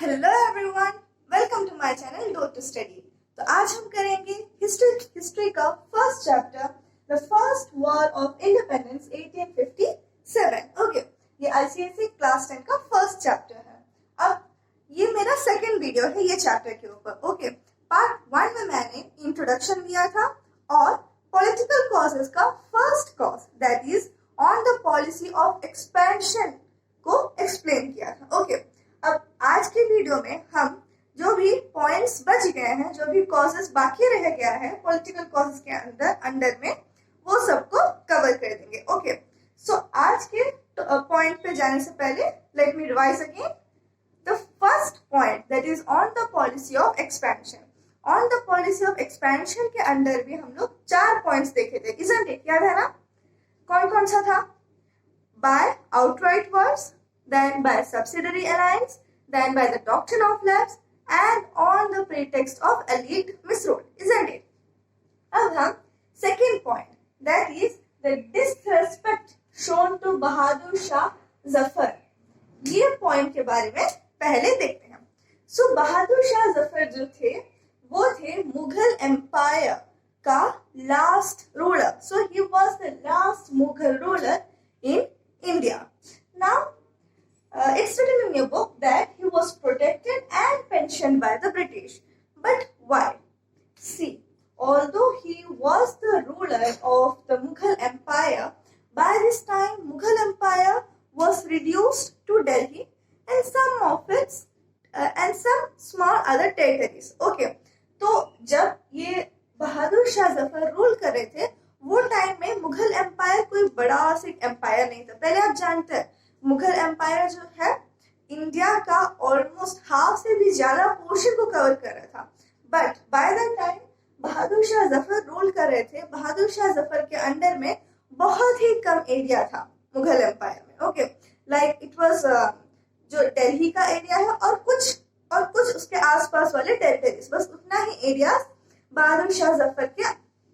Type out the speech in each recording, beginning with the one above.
Hello everyone, welcome to my channel do to study. तो आज हम करेंगे हिस्ट्री का first chapter, the first war of independence 1857। Okay, ये आईसीएसई क्लास 10 का फर्स्ट चैप्टर है। अब ये मेरा सेकंड वीडियो है ये चैप्टर के ऊपर। ओके, पार्ट 1 में मैंने इंट्रोडक्शन दिया था और पॉलिटिकल कॉजेस का first cause that is on the policy of expansion को एक्सप्लेन किया था। ओके, अब आज के वीडियो में हम जो भी पॉइंट्स बच गए हैं, जो भी कॉजेस बाकी रह गया है पॉलिटिकल कॉजेस के अंडर में, वो सबको कवर कर देंगे। ओके, सो आज के पॉइंट पे जाने से पहले let me revise again the first point that is on the policy of expansion. On the policy of expansion के अंडर भी हम लोग 4 पॉइंट्स देखे थे, इजंट इट? याद है ना? कौन कौन सा था? By outright words, then by subsidiary alliance, then by the doctrine of lapse, and on the pretext of elite misrule, isn't it? अब हम second point, that is the disrespect shown to बहादुर शाह जफर, ये point के बारे में पहले देखते हैं। So बहादुर शाह जफर जो थे वो थे मुगल एम्पायर का last ruler. So he was the last Mughal ruler in India. Now it's written in your book that he was protected and pensioned by the British. But why? See, although he was the ruler of the Mughal Empire, by this time Mughal Empire was reduced to Delhi and some of its and some small other territories. Okay, तो जब ये बहादुर Shah Zafar rule कर रहे थे वो time में Mughal empire कोई बड़ा सा एम्पायर नहीं था। पहले आप जानते हैं मुगल एम्पायर जो है इंडिया का ऑलमोस्ट हाफ से भी ज्यादा पोर्शन को कवर कर रहा था। But by the time Bahadur Shah Zafar rule कर रहे थे, बहादुर शाह जफर के अंडर में बहुत ही कम एरिया था मुगल एम्पायर में। ओके, लाइक इट वाज जो दिल्ली का एरिया है और कुछ उसके आसपास वाले टेरिटरीज, बस उतना ही एरिया बहादुर शाह जफर के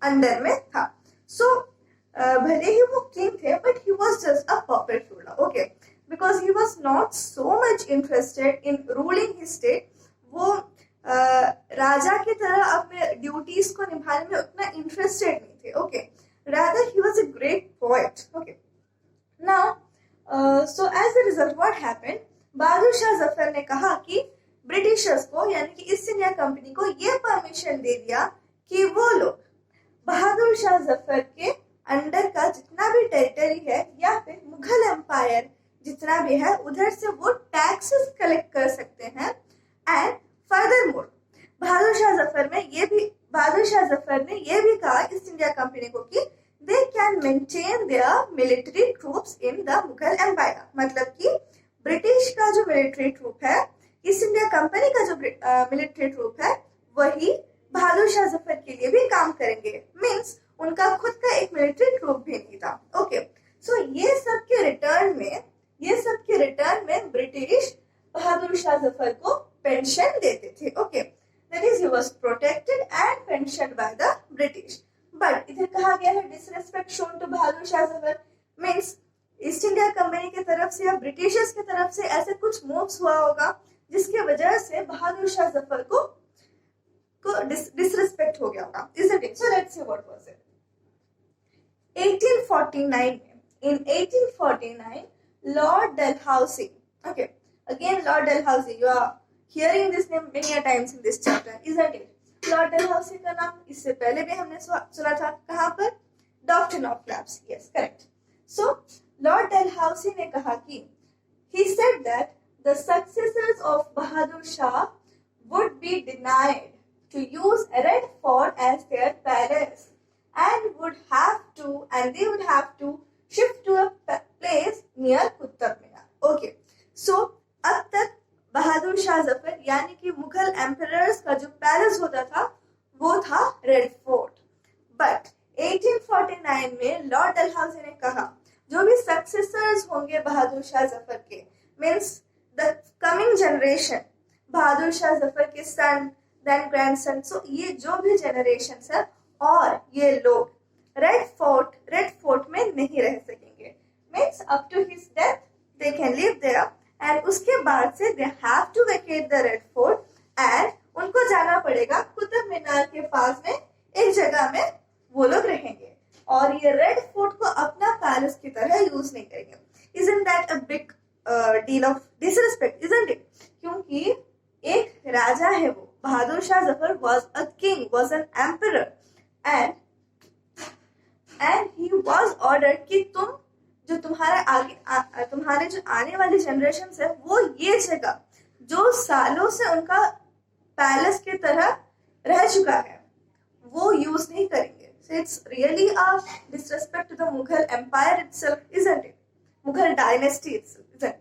अंडर में था। सो भले ही वो किंग थे but he was just a puppet ruler. Okay, because he was not so much interested in ruling his state. वो राजा की तरह अपने ड्यूटीज को निभाने में उतना इंटरेस्टेड नहीं थे। Okay, rather he was a great poet. Okay, now so as a result what happened, Bahadur Shah Zafar ने कहा कि ब्रिटिशर्स को यानी कि ईस्ट इंडिया कंपनी को ये परमिशन दे दिया कि वो लोग बहादुर शाह जफर के अंडर का जितना भी टेरिटरी है या फिर मुगल एम्पायर जितना भी है उधर से वो टैक्सेस कलेक्ट कर सकते हैं। एंड फर्दरमोर बहादुर शाह जफर ने ये भी कहा ईस्ट इंडिया कंपनी को कि they can maintain their military troops in the Mughal empire. मतलब कि ब्रिटिश का जो मिलिट्री ट्रूप है, ईस्ट इंडिया कंपनी का जो मिलिट्री ट्रूप है, वही बहादुर शाह जफर के लिए भी काम करेंगे। मीन्स उनका खुद का एक मिलिट्री ट्रूप भी नहीं था। ओके, सो ये सब के रिटर्न में ब्रिटिश बहादुर शाह जफर को पेंशन देते थे। Okay, that is he was protected and pensioned by the British. But इधर कहा गया है disrespect shown to Bahadur Shah Zafar, means East India Company की तरफ से या ब्रिटिशर्स की तरफ से ऐसे कुछ मूव्स हुआ होगा जिसकी वजह से बहादुर शाह जफर को डिसरेस्पेक्ट हो गया होगा। Isn't it? So let's see what was it. 1849 in 1849 Lord Dalhousie. Okay, again Lord Dalhousie, you are hearing this name many a times in this chapter, isn't it? Lord Dalhousie का नाम इससे पहले भी हमने सुना था। कहाँ पर? Doctrine of Lapse. Yes, correct. So Lord Dalhousie ने कहा कि he said that the successors of Bahadur Shah would be denied to use Red Fort as their palace and they would have to shift to a place near Qutub Minar. Okay, so अब तक बहादुर शाह जफर यानी कि Mughal emperors का जो palace होता था वो था रेड फोर्ट। बट 1849 में लॉर्ड डलहौसी ने कहा जो भी सक्सेसर्स होंगे बहादुर शाह जफर के, मीन्स द कमिंग जनरेशन, बहादुर शाह जफर के सन देन ग्रैंडसन, सो ये जो भी जनरेशन है और ये लोग रेड फोर्ट में नहीं रह सकेंगे। Means up to his death they can live there and उसके बाद से they have to vacate the Red Fort and उनको जाना पड़ेगा कुतुब मीनार के पास में एक जगह में वो लोग रहेंगे और ये रेड फोर्ट को अपना पैलेस की तरह यूज नहीं करेंगे. Isn't that a big deal of disrespect, isn't it? क्योंकि एक राजा है वो, बहादुर Shah Zafar was a king, was an emperor and he was ordered कि तुम जो तुम्हारे जो आने वाली जनरेशन है वो ये जगह जो सालों से उनका पैलेस की तरह रह चुका है वो यूज नहीं करेंगे. So it's really a disrespect to the Mughal empire itself, isn't it? Mughal dynasty itself, isn't it?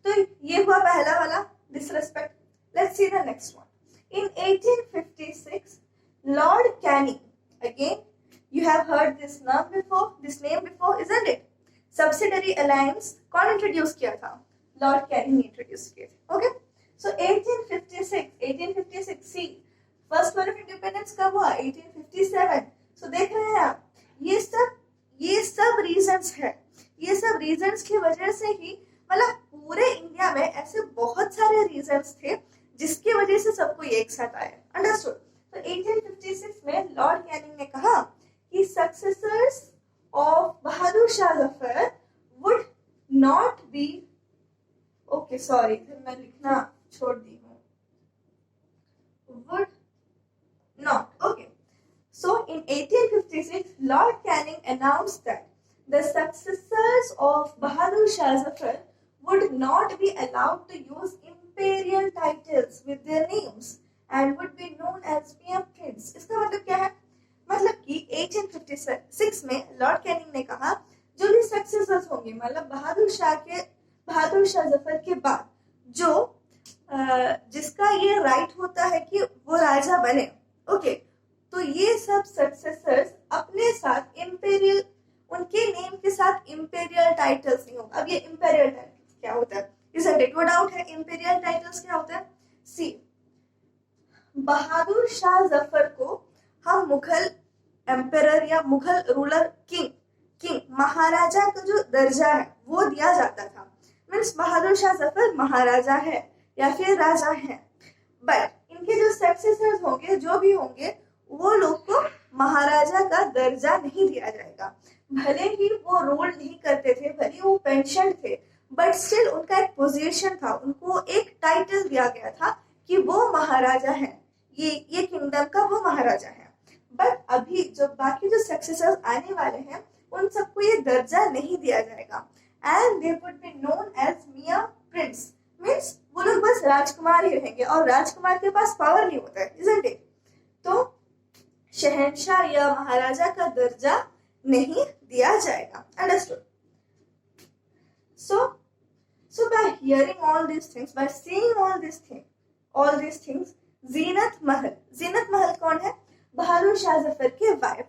तो ये हुआ पहला वाला disrespect. Let's see the next one. In 1856, Lord Canning, again you have heard this name before, isn't it? Subsidiary alliance कौन introduce किया था? Lord Canning introduce किए थे. Okay? So 1856 see, first war of independence कब हुआ? 1857. So देख रहे हैं आप, ये सब रीजंस है. ये सब रीजंस की वजह से ही मतलब पूरे इंडिया में ऐसे बहुत सारे रीजंस थे जिसकी वजह से सबको ये एक साथ आया. अंडरस्टूड? तो 1856 में लॉर्ड कैनिंग ने कहा कि successors of Bahadur Shah Zafar would not be फिर मैं लिखना छोड़ दी हूँ. Would not. So in 1856, Lord Canning announced that the successors of Bahadur Shah Zafar would not be allowed to use imperial titles with their names and would be known as mere prince. इसका मतलब क्या है? मतलब कि 1856 में Lord Canning ने कहा जो भी सक्सेसर्स होंगे मतलब बहादुर शाह जफर के बाद जो जिसका ये राइट होता है कि वो राजा बने, तो ये सब सक्सेसर्स अपने साथ इंपेरियल, उनके नेम के साथ इंपेरियल टाइटल्स नहीं होगा. अब ये इंपेरियल टाइटल्स क्या होता है? इसमें वो डाउट है. इंपेरियल टाइटल्स क्या होता है? सी, बहादुर शाह जफर को हम मुगल एम्परर या मुगल रूलर किंग महाराजा का जो दर्जा है वो दिया जाता था. मीन्स बहादुर शाह जफर महाराजा है या फिर राजा है, बट इनके जो सक्सेसर्स होंगे जो भी होंगे वो लोग को महाराजा का दर्जा नहीं दिया जाएगा. भले ही वो रूल नहीं करते थे, भले वो पेंशन थे, बट स्टिल उनका एक पोजीशन था, उनको एक टाइटल दिया गया था कि वो महाराजा हैं, ये किंगडम का वो महाराजा है. बट अभी जो बाकी जो सक्सेसर्स आने वाले हैं उन सबको ये दर्जा नहीं दिया जाएगा. And they would be known as Mian prince. Means वो लोग बस राजकुमार ही रहेंगे और राजकुमार के पास पावर नहीं होता है, isn't it? तो शहंशाह या महाराजा का दर्जा नहीं दिया जाएगा. Understood? So by hearing all these things, by seeing all these things, जीनत महल कौन है? बहादुर शाह जफर के wife.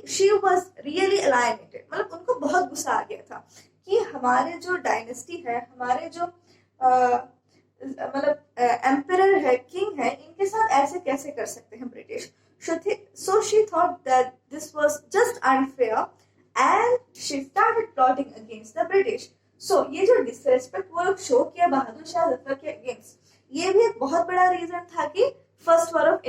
she was really alienated. मतलब उनको बहुत गुस्सा आ गया था कि हमारे जो डायनेस्टी है, हमारे जो मतलब एम्परर है, किंग है, इनके साथ ऐसे कैसे कर सकते हैं British. So she thought that this was just unfair and she started plotting against the British. So ये जो disrespect वो लोग शो किया बहादुर शाह जफर के अगेंस्ट, ये भी एक बहुत बड़ा रीजन था कि फर्स्ट वॉर ऑफ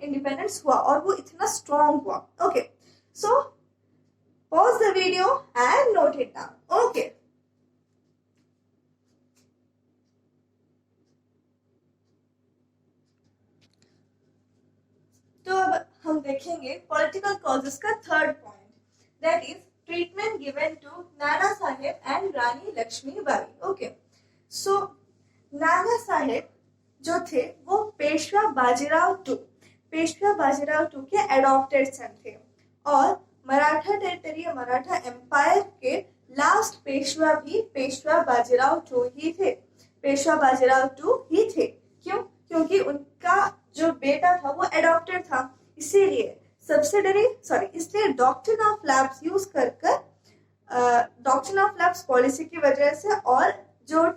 इंडिपेंडेंस हुआ और वो इतना स्ट्रॉन्ग हुआ. Okay, so pause the video and note it down. Okay, तो अब हम देखेंगे पॉलिटिकल कॉजेस का third point, that is treatment given to Nana Saheb and Rani Lakshmibai. Okay, so Nana Saheb जो थे वो पेशवा बाजीराव टू के एडॉप्टेड सन थे और मराठा टेरिटरी या मराठा एम्पायर के लास्ट पेशवा भी पेशवा बाजीराव टू ही थे. क्योंकि उनका जो बेटा था वो एडॉप्टेड था, इसलिए डॉक्ट्रिन ऑफ लैप्स यूज कर डॉक्ट्रिन ऑफ लैप्स पॉलिसी की वजह से और जो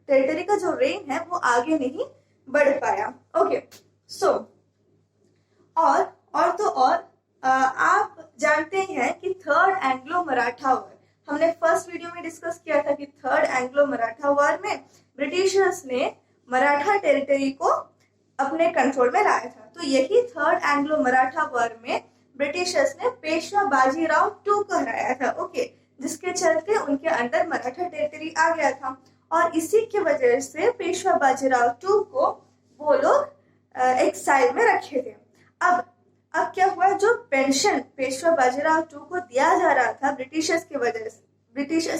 टेरिटरी का जो रेन है वो आगे नहीं बढ़ पाया. ओके, सो और आप जानते हैं कि थर्ड एंग्लो मराठा वॉर हमने फर्स्ट वीडियो में डिस्कस किया था कि थर्ड एंग्लो मराठा वॉर में ब्रिटिशर्स ने मराठा टेरिटरी को अपने कंट्रोल में लाया था। तो यही थर्ड एंग्लो मराठा वॉर में ब्रिटिशर्स ने पेशवा बाजीराव टू को हराया था, ओके, जिसके चलते उनके अंडर मराठा टेरिटरी आ गया था। और इसी की वजह से पेशवा बाजीराव टू को वो लोग एक्साइल में रखे थे। अब क्या हुआ, जो पेंशन पेशवा बाजीराव टू को दिया जा रहा था ब्रिटिशर्स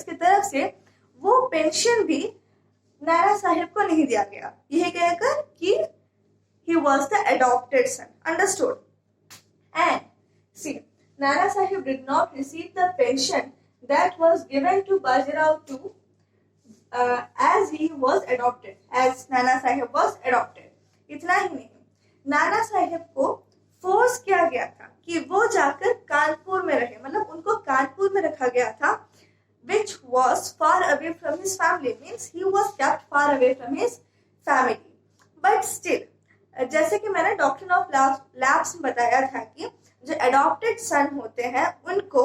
की तरफ से, वो पेंशन भी नाना साहेब को नहीं दिया गया, यही कहकर कि he was the adopted son. Understood? And see, Nana Sahib did not receive the pension that was given to Bajirao II as he was adopted, as Nana Sahib was adopted. इतना ही नहीं, नाना साहेब को फोर्स किया गया था कि वो जाकर कानपुर में रहे, मतलब उनको कानपुर में रखा गया था, which was far away from his family, means he was kept far away from his family. But still, जैसे कि मैंने डॉक्ट्रिन ऑफ लैप्स में बताया था कि जो एडॉप्टेड सन होते हैं उनको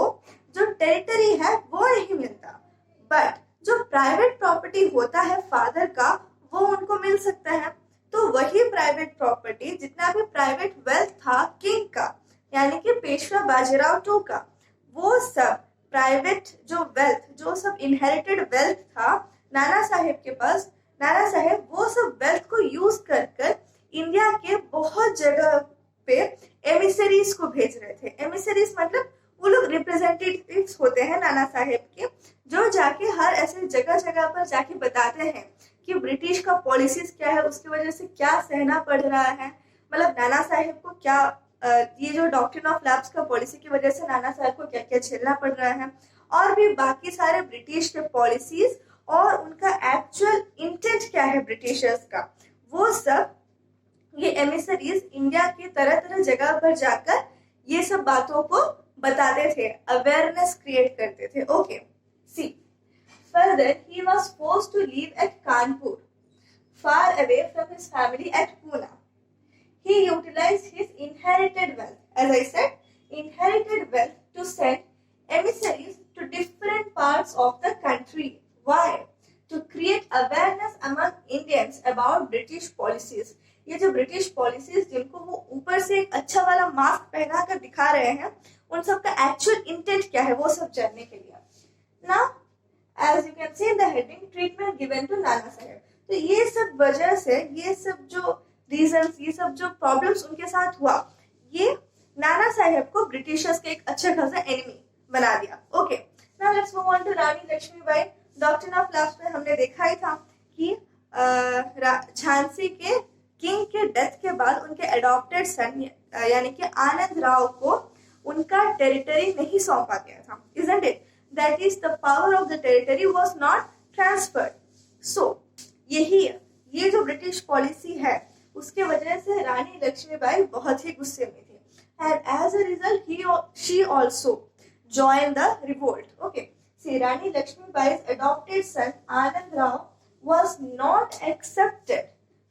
जो टेरिटरी है वो नहीं मिलता, बट जो प्राइवेट प्रॉपर्टी होता है फादर का वो उनको मिल सकता है। तो वही प्राइवेट प्रॉपर्टी, जितना भी प्राइवेट वेल्थ था किंग का, यानी कि पेशवा बाजीराव टू का, वो सब प्राइवेट जो वेल्थ, जो सब इनहेरिटेड वेल्थ था नाना साहेब के पास, नाना साहेब वो सब वेल्थ को यूज कर इंडिया के बहुत जगह पे एमिसरीज को भेज रहे थे। एमिसरीज मतलब वो लोग रिप्रेजेंटेटिव्स होते हैं नाना साहेब के, जो जाके हर ऐसे जगह जगह पर जाके बताते हैं कि ब्रिटिश का पॉलिसीज क्या है, उसकी वजह से क्या सहना पड़ रहा है, मतलब नाना साहेब को क्या ये जो डॉक्ट्रिन ऑफ लैप्स का पॉलिसी की वजह से नाना साहेब को क्या क्या झेलना पड़ रहा है, और भी बाकी सारे ब्रिटिश के पॉलिसीज और उनका एक्चुअल इंटेंट क्या है ब्रिटिशर्स का, वो सब ये एमिसरीज इंडिया की तरह तरह जगह पर जाकर ये सब बातों को बताते थे, अवेयरनेस क्रिएट करते थे। Okay, see further he was forced to live at Kanpur, far away from his family at Pune. He utilized his inherited wealth, as I said, inherited wealth to send emissaries to different parts of the country. Why? To create awareness among Indians about British policies. ये जो British policies जिनको वो ऊपर से एक अच्छा वाला mask पहना कर दिखा रहे हैं, उन सब का एक्चुअल इंटेंट क्या है वो सब जानने के लिए। Now as you can see in the heading, treatment given to Nana Saheb. तो ये सब वजह से, ये सब जो रीजंस, ये सब जो प्रॉब्लम्स उनके साथ हुआ, ये नाना साहेब को ब्रिटिशर्स के एक अच्छे खासा एनिमी बना दिया। Okay, now let's move on to Rani Lakshmibai. Doctrine of lapse में हमने देखा ही था कि झांसी के किंग के डेथ के बाद उनके एडॉप्टेड सन यानी कि आनंद राव को उनका टेरिटरी नहीं सौंपा गया था, isn't it? That is, the power of the territory was not transferred. So, ये जो ब्रिटिश पॉलिसी है उसके वजह से रानी लक्ष्मीबाई बहुत ही गुस्से में थी, and as a result she also joined the revolt. Okay, see, Rani Lakshmibai's adopted son Anand Rao was not accepted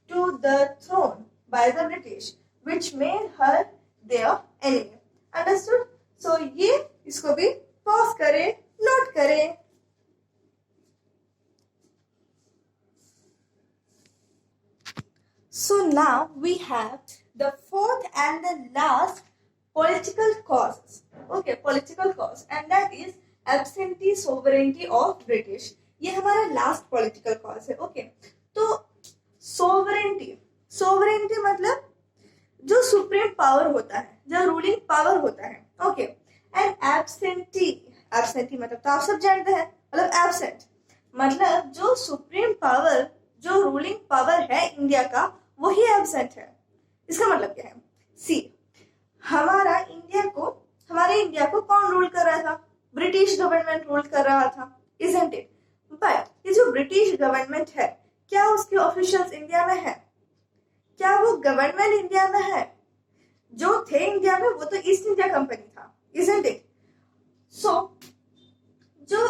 to the throne by the British, which made her their enemy. Understood? So ये इसको भी pause करें, note करें। So now we have the fourth and the last political causes. Okay, political cause, and that is absentee sovereignty of British. ये हमारा last political cause है। Okay, तो sovereignty मतलब जो सुप्रीम पावर होता है, जो रूलिंग पावर होता है। ओके, एंड एब्सेंटी मतलब तो आप सब जानते हैं, मतलब एब्सेंट मतलब जो सुप्रीम पावर, जो रूलिंग पावर है इंडिया का, वही एब्सेंट है। इसका मतलब क्या है? सी, हमारे इंडिया को कौन रूल कर रहा था? ब्रिटिश गवर्नमेंट रूल कर रहा था, इजंट इट? बट ये जो ब्रिटिश गवर्नमेंट है, क्या उसके ऑफिशियल्स इंडिया में है? क्या वो गवर्नमेंट इंडिया में है? जो थे इंडिया में वो तो ईस्ट इंडिया कंपनी था, इजंट इट? सो जो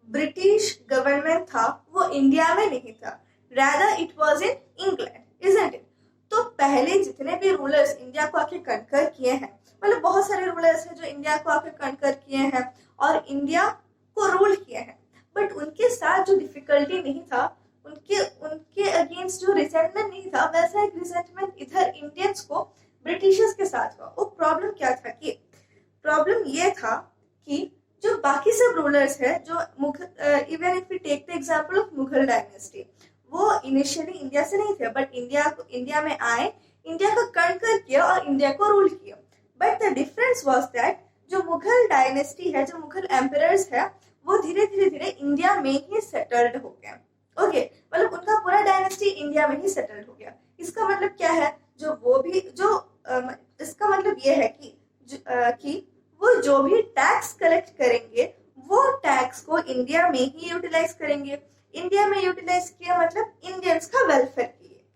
ब्रिटिश गवर्नमेंट था वो इंडिया में नहीं था, rather it was in England, isn't it? तो पहले जितने भी रूलर्स इंडिया को आके कनकर किए हैं, मतलब बहुत सारे रूलर्स हैं जो इंडिया को आके कनकर किए हैं और इंडिया वो रूल किए हैं, बट उनके साथ जो डिफिकल्टी नहीं था, उनके अगेंस्ट जो रिसेंटमेंट नहीं था, वैसा एक रिसेंटमेंट इधर इंडियंस को ब्रिटिशर्स के साथ हुआ। वो प्रॉब्लम क्या था कि प्रॉब्लम ये था कि जो बाकी सब रूलर्स है, जो even if we take the example of Mughal dynasty, वो इनिशियली इंडिया से नहीं थे, बट इंडिया में आए, इंडिया को कंकर किया और इंडिया को रूल किया। But the difference was that जो मुगल डायनेस्टी है, जो मुगल एम्परर्स है, वो धीरे धीरे इंडिया में ही सेटल्ड हो गया। ओके, मतलब उनका पूरा डायनेस्टी इंडिया में ही सेटल्ड हो गया। इसका मतलब क्या है, इसका मतलब ये है कि वो जो भी टैक्स कलेक्ट करेंगे, वो टैक्स को इंडिया में ही यूटिलाइज करेंगे। इंडिया में यूटिलाइज किया मतलब इंडियंस का वेलफेयर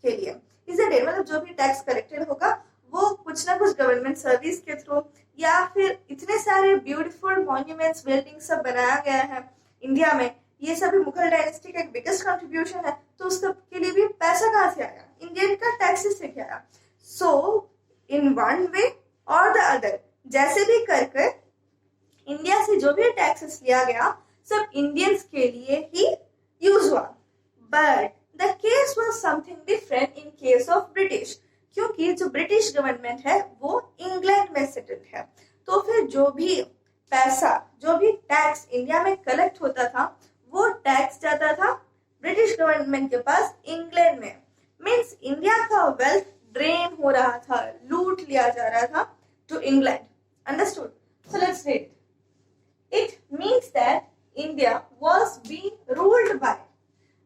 के लिए। इसीलिए मतलब जो भी टैक्स कलेक्टेड होगा, वो कुछ ना कुछ गवर्नमेंट सर्विस के थ्रू, या फिर इतने सारे ब्यूटीफुल मॉन्यूमेंट्स, बिल्डिंग सब बनाया गया है इंडिया में, ये सभी मुगल डायनेस्टी का एक बिगेस्ट कंट्रीब्यूशन है। तो उस सब के लिए भी पैसा कहाँ से आया? इंडियन का टैक्सेस से आया। सो इन वन वे और द अदर, जैसे भी करके इंडिया से जो भी टैक्सेस लिया गया, सब इंडियंस के लिए ही यूज हुआ। But the case was something different in case of British, क्योंकि जो ब्रिटिश गवर्नमेंट है वो इंग्लैंड में सेटल्ड है। तो फिर जो भी पैसा, जो भी टैक्स इंडिया में कलेक्ट होता था, वो टैक्स जाता था ब्रिटिश गवर्नमेंट के पास इंग्लैंड में। मींस इंडिया का वेल्थ ड्रेन हो रहा था, लूट लिया जा रहा था to England. Understood? So let's read. It means that India was being ruled by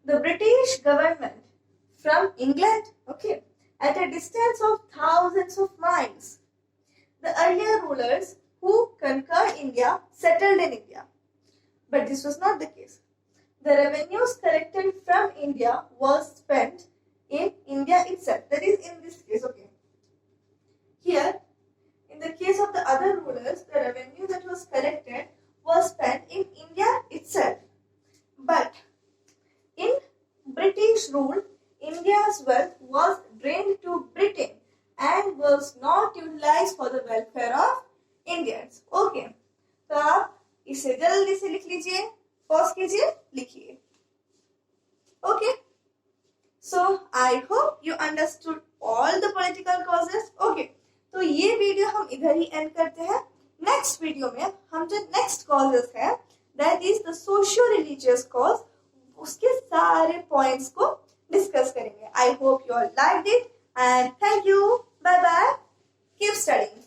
the British government from England, okay, at a distance of thousands of miles. The earlier rulers who conquered India settled in India. But this was not the case. The revenues collected from India was spent in India itself. That is, in this case, okay. Here, in the case of the other rulers, the revenue that was collected was spent in India itself. But in British rule, India's wealth was drained to Britain and was not utilized for the welfare of Indians. Okay, तो आप इसे जल्दी से लिख लीजिए, pause कीजिए, लिखिए। Okay, so I hope you understood all the political causes. Okay, तो ये वीडियो हम इधर ही एंड करते हैं। नेक्स्ट वीडियो में हम जो नेक्स्ट कॉजेस है, that is the socio religious cause, उसके सारे पॉइंट्स को डिस्कस करेंगे। I hope you all liked it and thank you. Bye bye, keep studying.